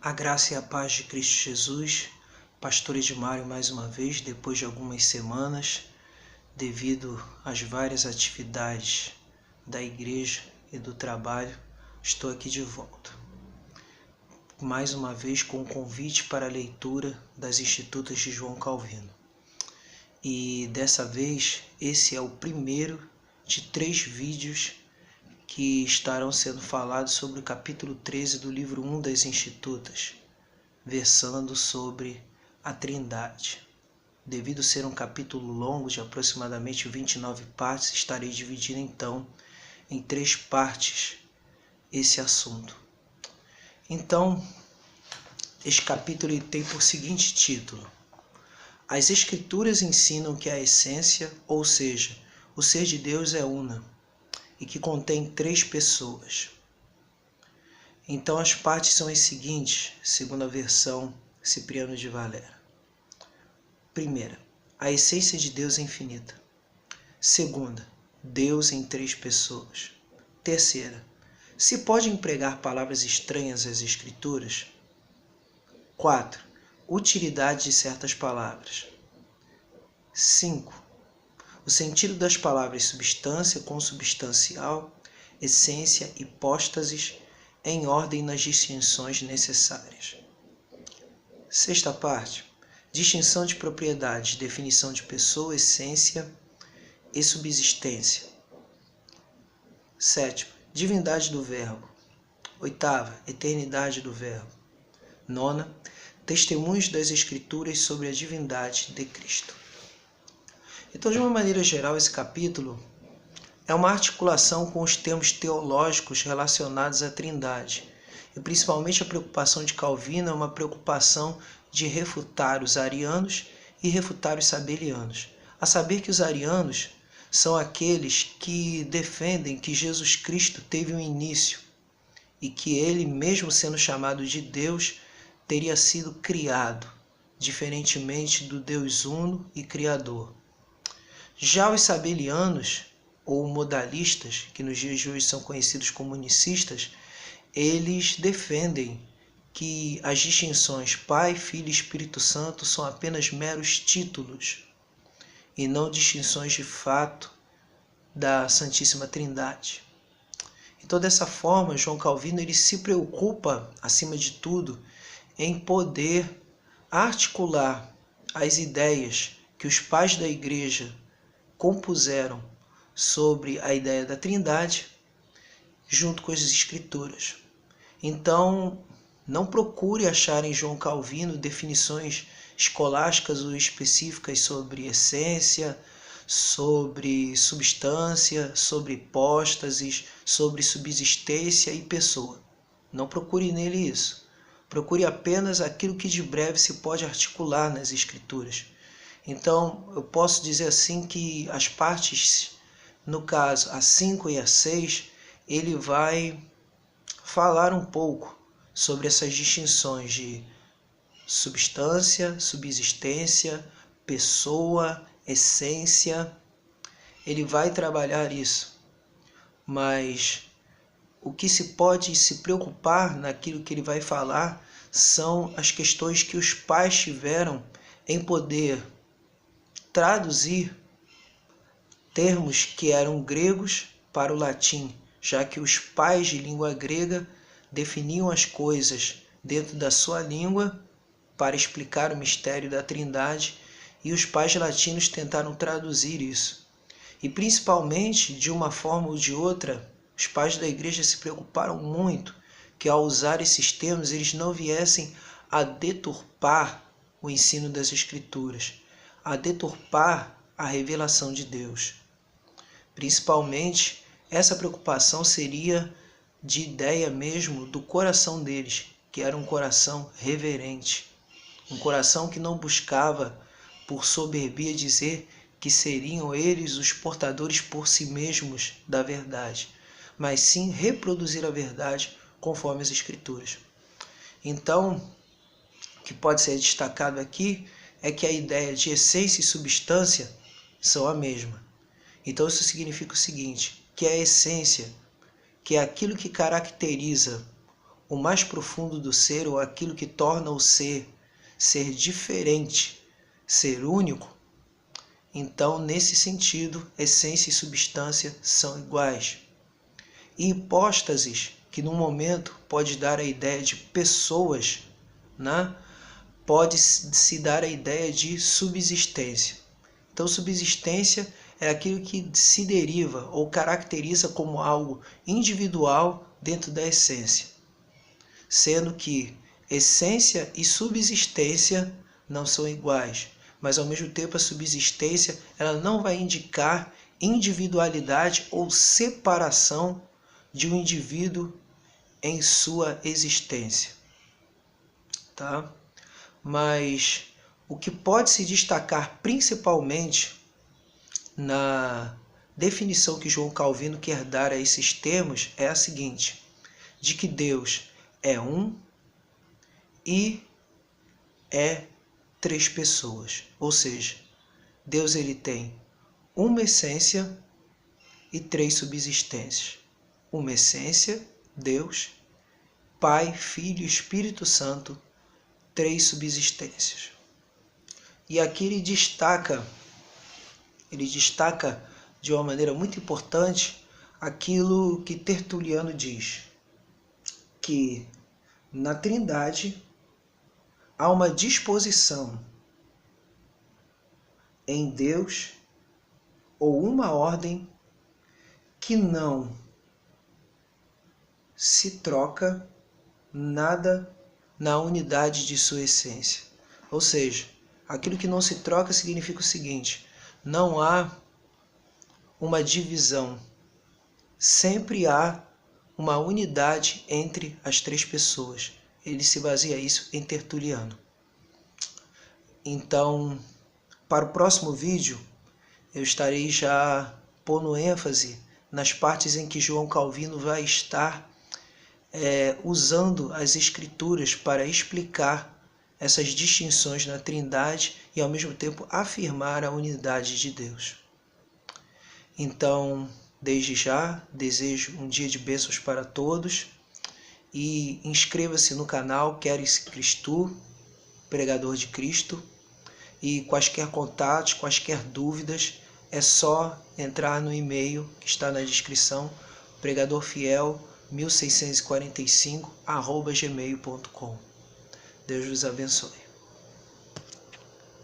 A graça e a paz de Cristo Jesus, Pastor Edmário mais uma vez, depois de algumas semanas, devido às várias atividades da igreja e do trabalho, estou aqui de volta. Mais uma vez com o convite para a leitura das Institutas de João Calvino. E dessa vez, esse é o primeiro de 3 vídeos que estarão sendo falados sobre o capítulo 13 do livro 1 das Institutas, versando sobre a Trindade. Devido ser um capítulo longo de aproximadamente 29 partes, estarei dividindo então em 3 partes esse assunto. Então, este capítulo tem por seguinte título: As Escrituras ensinam que a essência, ou seja, o ser de Deus é una e que contém 3 pessoas. Então as partes são as seguintes, segundo a versão Cipriano de Valera. Primeira, a essência de Deus é infinita. Segunda, Deus em 3 pessoas. Terceira, se pode empregar palavras estranhas às Escrituras? 4. Utilidade de certas palavras. 5. O sentido das palavras substância, consubstancial, essência, hipóstasis, em ordem nas distinções necessárias. Sexta parte. Distinção de propriedades, definição de pessoa, essência e subsistência. 7. Divindade do Verbo. 8. Eternidade do Verbo. 9. Testemunhos das Escrituras sobre a divindade de Cristo. Então, de uma maneira geral, esse capítulo é uma articulação com os termos teológicos relacionados à Trindade. E principalmente a preocupação de Calvino é uma preocupação de refutar os arianos e refutar os sabelianos. A saber que os arianos são aqueles que defendem que Jesus Cristo teve um início e que ele, mesmo sendo chamado de Deus, teria sido criado, diferentemente do Deus uno e criador. Já os sabelianos, ou modalistas, que nos dias de hoje são conhecidos como unicistas, eles defendem que as distinções Pai, Filho e Espírito Santo são apenas meros títulos e não distinções de fato da Santíssima Trindade. Então, dessa forma, João Calvino ele se preocupa, acima de tudo, em poder articular as ideias que os pais da Igreja compuseram sobre a ideia da Trindade junto com as Escrituras. Então, não procure achar em João Calvino definições escolásticas ou específicas sobre essência, sobre substância, sobre hipóstases, sobre subsistência e pessoa. Não procure nele isso. Procure apenas aquilo que de breve se pode articular nas Escrituras. Então, eu posso dizer assim que as partes, no caso, a 5 e a 6, ele vai falar um pouco sobre essas distinções de substância, subsistência, pessoa, essência. Ele vai trabalhar isso, mas o que se pode se preocupar naquilo que ele vai falar são as questões que os pais tiveram em poder traduzir termos que eram gregos para o latim, já que os pais de língua grega definiam as coisas dentro da sua língua para explicar o mistério da Trindade e os pais latinos tentaram traduzir isso. E principalmente, de uma forma ou de outra, os pais da igreja se preocuparam muito que ao usar esses termos eles não viessem a deturpar o ensino das Escrituras, a deturpar a revelação de Deus. Principalmente, essa preocupação seria de ideia mesmo do coração deles, que era um coração reverente, um coração que não buscava, por soberbia, dizer que seriam eles os portadores por si mesmos da verdade, mas sim reproduzir a verdade conforme as Escrituras. Então, o que pode ser destacado aqui é que a ideia de essência e substância são a mesma. Então isso significa o seguinte, que a essência, que é aquilo que caracteriza o mais profundo do ser, ou aquilo que torna o ser diferente, ser único, então, nesse sentido, essência e substância são iguais. E hipóstases, que num momento pode dar a ideia de pessoas, né? Pode-se dar a ideia de subsistência. Então, subsistência é aquilo que se deriva ou caracteriza como algo individual dentro da essência, sendo que essência e subsistência não são iguais, mas ao mesmo tempo a subsistência ela não vai indicar individualidade ou separação de um indivíduo em sua existência, tá? Mas o que pode se destacar principalmente na definição que João Calvino quer dar a esses termos é a seguinte: de que Deus é um e é três pessoas. Ou seja, Deus ele tem uma essência e três subsistências. Uma essência, Deus, Pai, Filho e Espírito Santo, três subsistências. E aqui ele destaca de uma maneira muito importante aquilo que Tertuliano diz, que na Trindade há uma disposição em Deus ou uma ordem que não se troca nada na unidade de sua essência. Ou seja, aquilo que não se troca significa o seguinte: não há uma divisão, sempre há uma unidade entre as três pessoas. Ele se baseia isso em Tertuliano. Então, para o próximo vídeo, eu estarei já pondo ênfase nas partes em que João Calvino vai estar usando as escrituras para explicar essas distinções na Trindade e ao mesmo tempo afirmar a unidade de Deus. Então, desde já, desejo um dia de bênçãos para todos e inscreva-se no canal Queres Cristo, Pregador de Cristo, e quaisquer contatos, quaisquer dúvidas, é só entrar no e-mail que está na descrição, pregadorfiel1645@gmail.com. Deus vos abençoe.